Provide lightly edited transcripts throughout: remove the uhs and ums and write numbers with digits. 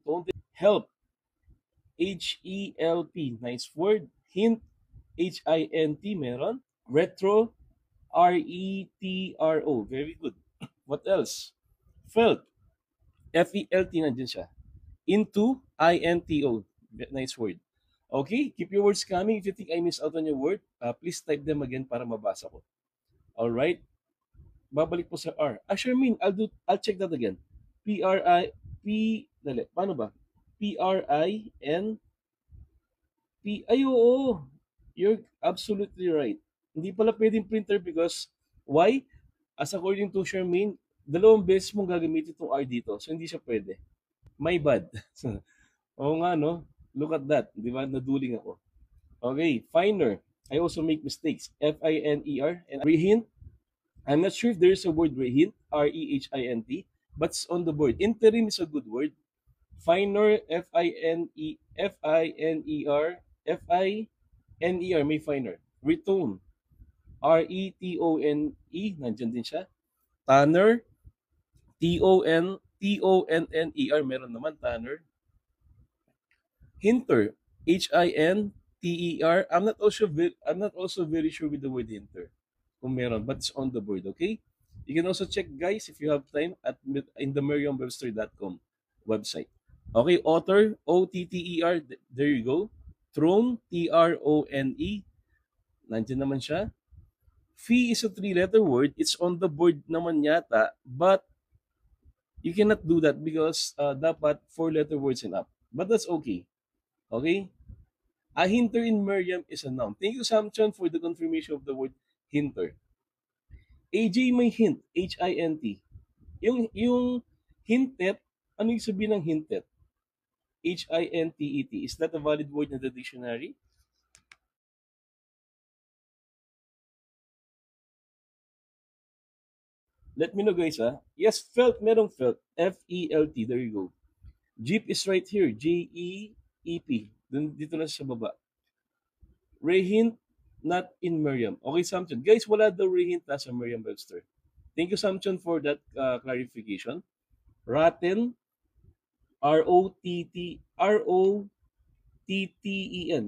tone. Help, H-E-L-P, nice word. Hint, H-I-N-T, meron. Retro, R-E-T-R-O, very good. What else? Felt, F-E-L-T, nandiyan siya. Into, I-N-T-O, nice word. Okay, keep your words coming. If you think I missed out on your word, please type them again para mabasa ko. All right? Babalik po sa R. Shermin, I'll check that again. P-R-I, dali, paano ba? P-R-I-N, ay oo, you're absolutely right. Hindi pala pwedeng printer because, why? As according to Shermin, dalawang beses mong gagamitin itong R dito. So, hindi siya pwede. My bad. Oo nga, no? Look at that. Di ba? Naduling ako. Okay, finer. I also make mistakes. F-I-N-E-R. And rehint. I'm not sure if there is a word rehint. R-E-H-I-N-T. But it's on the board. Interim is a good word. Finer. F-I-N-E. F-I-N-E-R. F-I-N-E-R. May finer. Retone. R-E-T-O-N-E. Nandyan din siya. Tanner. T-O-N-N-E-R. Meron naman, Tanner. Hinter. H-I-N-T-E-R. I'm not also very sure with the word hinter. Kung meron, but it's on the board, okay? You can also check, guys, if you have time, in the Merriam-Webster.com website. Okay, author, O-T-T-E-R, there you go. Throne, T-R-O-N-E, nandiyan naman siya. Fee is a 3-letter word. It's on the board naman yata, but you cannot do that because dapat 4-letter words and up. But that's okay. Okay? A hinter in Merriam is a noun. Thank you, Samson, for the confirmation of the word hinter. AJ may hint, H-I-N-T. Yung hintet, ano yung sabihin ng hintet? H-I-N-T-E-T. Is that a valid word in the dictionary? Let me know, guys, ha? Yes, felt, merong felt. F-E-L-T, there you go. Jeep is right here, J-E-E-P. Dito na sa baba. Rehint, not in Merriam. Okay, Samson. Guys, wala daw rehint na sa Merriam-Webster. Thank you, Samson, for that clarification. Rotten, R-O-T-T, R-O-T-T-E-N.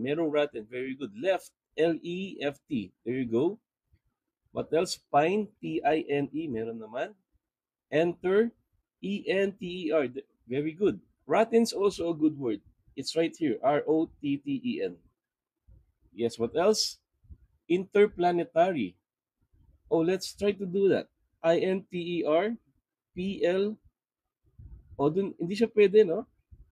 Merong rotten. Very good. Left, L-E-F-T. There you go. What else? Pine, P-I-N-E. Meron naman. Enter, E-N-T-E-R. Very good. Rotten's also a good word. It's right here. R-O-T-T-E-N. Yes, what else? Interplanetary. Oh, let's try to do that. I-N-T-E-R, P-L. Oh, dun, hindi siya pwede, no?